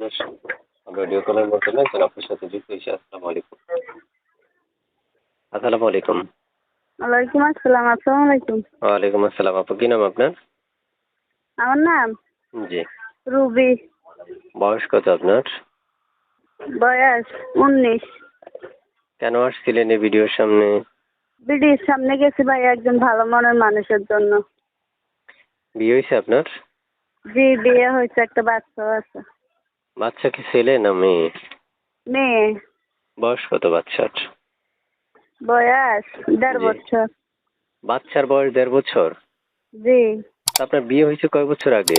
আপনাদের ভিডিও কলের মাধ্যমে একজন আপনার সাথে যুক্ত হয়েছি। আসসালামু আলাইকুম। আসসালামু আলাইকুম। ওয়ালাইকুম আসসালাম। আসসালামু আলাইকুম। ওয়ালাইকুম আসসালাম। আপু কি নাম আপনার? আমার নাম জি। রুবি। বয়স কত আপনার? বয়স 19। কেন আসছিলেন এই ভিডিওর সামনে? বিডির সামনে গেছি ভাই একজন ভালো মনের মানুষের জন্য। বিয়ে হয়েছে আপনার? জি, বিয়ে হয়েছে, একটা বাচ্চাও আছে। বাচ্চা কি ছেলে না মেয়ে? মেয়ে। বয়স কত বাচ্চার? বয়স 1.5 জি। বছর। বাচ্চার বয়স 1.5 বছর? জি। তা আপনার বিয়ে হয়েছে কয় বছর আগে?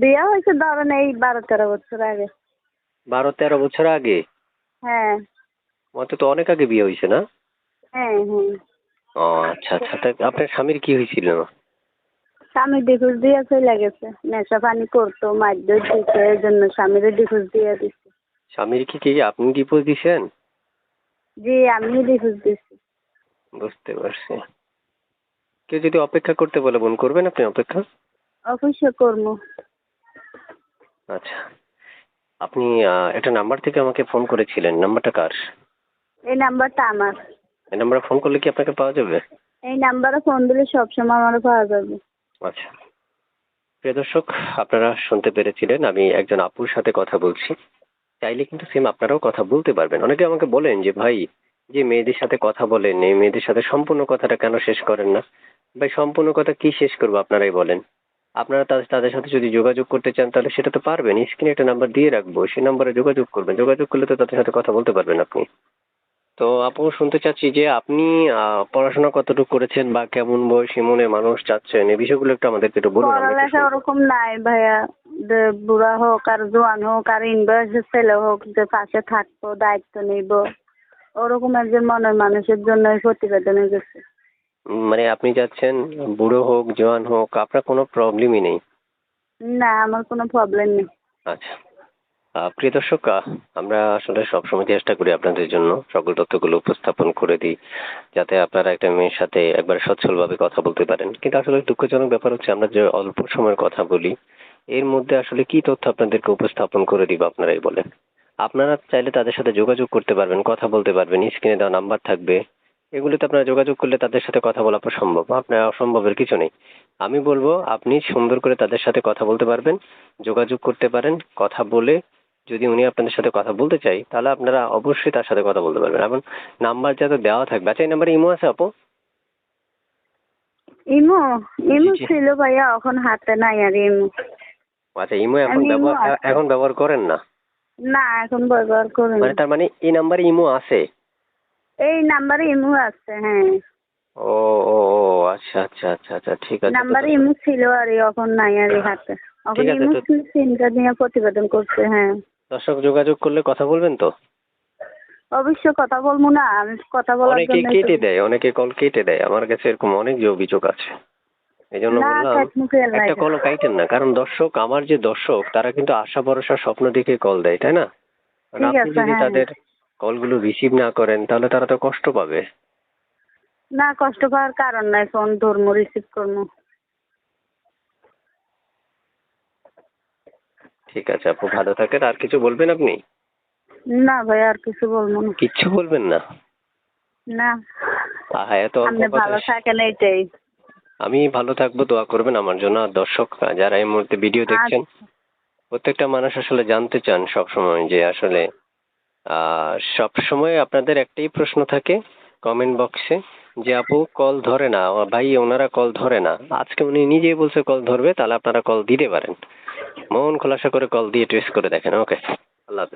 বিয়ে হয়েছে ধরেন এই 12-13 বছর আগে। 12-13 বছর আগে? হ্যাঁ মতে তো অনেক আগে বিয়ে হয়েছে না? হ্যাঁ হ্যাঁ। ও আচ্ছা আচ্ছা। তা আপনার স্বামীর কি হয়েছিল? স্বামী ডিভোর্স দিয়ে চলে গেছে, নেশা পানি করতো, মারধর দিচ্ছে, এই জন্য স্বামীর ডিভোর্স দিয়ে দিচ্ছে। স্বামীর কি আপনি ডিভোর্স দিছেন? জি, আমি ডিভোর্স দিচ্ছি। বুঝতে পারছি। কেউ যদি অপেক্ষা করতে বলে বোন, করবেন আপনি অপেক্ষা? অবশ্যই করবো। আচ্ছা। আপনি একটা নাম্বার থেকে আমাকে ফোন করেছিলেন। নাম্বারটা কার? এই নাম্বারটা আমার। এই নাম্বারে ফোন করলে কি আপনাকে পাওয়া যাবে? এই নাম্বারে ফোন দিলে সবসময় আমার পাওয়া যাবে। আচ্ছা। প্রিয় দর্শক, আপনারা শুনতে পেরেছিলেন আমি একজন আপুর সাথে কথা বলছি। চাইলে কিন্তু সেম আপনারাও কথা বলতে পারবেন। অনেকে আমাকে বলেন যে ভাই, যে মেয়েদের সাথে কথা বলেন এই মেয়েদের সাথে সম্পূর্ণ কথাটা কেন শেষ করেন না? ভাই সম্পূর্ণ কথা কি শেষ করবো আপনারাই বলেন। আপনারা তাদের সাথে যদি যোগাযোগ করতে চান তাহলে সেটা তো পারবেন। স্ক্রিনে একটা নাম্বার দিয়ে রাখবো, সেই নাম্বারে যোগাযোগ করবেন। যোগাযোগ করলে তো তাদের সাথে কথা বলতে পারবেন আপনি। তো আপু শুনতে চাচ্ছি যে আপনি পড়াশোনা কতটুকু করেছেন বা কেমন বয়সী মনের মানুষ চাচ্ছেন, এই বিষয়গুলো একটু আমাদেরকে একটু বলুন। আমরা একটু পড়ালেখা শুনবো। ওরকম নাই ভাইয়া, যে বুড়া হোক আর জোয়ান হোক আর ইন বয়সের ছেলে হোক, যে পাশে থাকবো, দায়িত্ব নিব, ওরকম একজন মনের মানুষের জন্য এই প্রতিবেদনে গেছে। মানে আপনি চাচ্ছেন বুড়ো হোক জওয়ান হোক, আপনার কোনো প্রবলেমই নেই? না, আমার কোনো প্রবলেম নেই। আচ্ছা। প্রিয় দর্শক, আমরা আসলে সবসময় চেষ্টা করি আপনাদের জন্য সকল তথ্যগুলো উপস্থাপন করে দিই, যাতে আপনারা একটা মেয়ের সাথে একবার সচ্ছলভাবে কথা বলতে পারেন। কিন্তু আসলে দুঃখজনক ব্যাপার হচ্ছে আমরা যে অল্প সময়ের কথা বলি, এর মধ্যে আসলে কি তথ্য আপনাদেরকে উপস্থাপন করে দিব আপনারাই বলেন। আপনারা চাইলে তাদের সাথে যোগাযোগ করতে পারবেন, কথা বলতে পারবেন। স্ক্রিনে দেওয়া নাম্বার থাকবে, এগুলোতে আপনারা যোগাযোগ করলে তাদের সাথে কথা বলা সম্ভব। আপনার অসম্ভবের কিছু নেই। আমি বলবো আপনি সুন্দর করে তাদের সাথে কথা বলতে পারবেন, যোগাযোগ করতে পারেন। কথা বলে যদি উনি আপনাদের সাথে কথা বলতে চাই তাহলে আপনারা অবশ্যই তার সাথে কথা বলতে পারবেন। এখন নাম্বার যাতে দেওয়া থাকবে। আচ্ছা, এই নাম্বারে ইমো আছে আপু? ইমো? জি ইমো জি। ছিল ভাইয়া, এখন হাতে নাই আর ইমো। আচ্ছা, ইমো এখন আমি ইমো ব্যবহার আছে। এখন ব্যবহার করেন না? না, এখন ব্যবহার করি না। মানে তার মানে এই নাম্বারে ইমো আছে? এই নাম্বারে ইমো আছে, হ্যাঁ। ও ও ও আচ্ছা আচ্ছা আচ্ছা আচ্ছা, ঠিক আছে। তো নাম্বারে ইমো ছিল আর এখন নাই আর হাতে। এখন ঠিক আছে। ইমো তো সিমটা নিয়ে প্রতিবেদন করছে, হ্যাঁ। দর্শক যোগাযোগ করলে কথা বলবেন তো? অবশ্য কথা বলবো না, আমি কথা বলার অনেকে জন্যই তো। কেটে দেয়, অনেকে কল কেটে দেয়। আমার কাছে এরকম অনেক যে অভিযোগ আছে। এই জন্য না, বললাম কাট মুখে একটা লাগে। কলও কাইটেন না, কারণ দর্শক, আমার যে দর্শক তারা কিন্তু আশা ভরসা স্বপ্ন দেখে কল দেয়, তাই না? কারণ ঠিক আপনি আছে, যদি হ্যাঁ। তাদের কলগুলো রিসিভ না করেন তাহলে তারা তো কষ্ট পাবে। না, কষ্ট পাওয়ার কারণ নাই, ফোন ধরবো, রিসিভ করবো। ঠিক আছে আপু, ভালো থাকেন। আর কিছু বলবেন আপনি? না ভাই, আর কিছু বলবো না। কিচ্ছু বলবেন না? না, এত অল্প আপনি কথা। ভালো থাকেন, এইটাই। আমি ভালো থাকবো, দোয়া করবেন আমার জন্য। আর দর্শক যারা এই মুহূর্তে ভিডিও দেখছেন, আচ্ছা। প্রত্যেকটা মানুষ আসলে জানতে চান সব সময় যে আসলে সব সময় আপনাদের একটাই প্রশ্ন থাকে কমেন্ট বক্সে, যে আপু কল ধরে না, ভাই ওনারা কল ধরে না। আজকে উনি নিজেই বলছে কল ধরবে, তাহলে আপনারা কল দিতে পারেন। মন খোলাসা করে কল দিয়ে টেস্ট করে দেখেন। ওকে, আল্লাহ হাফেজ।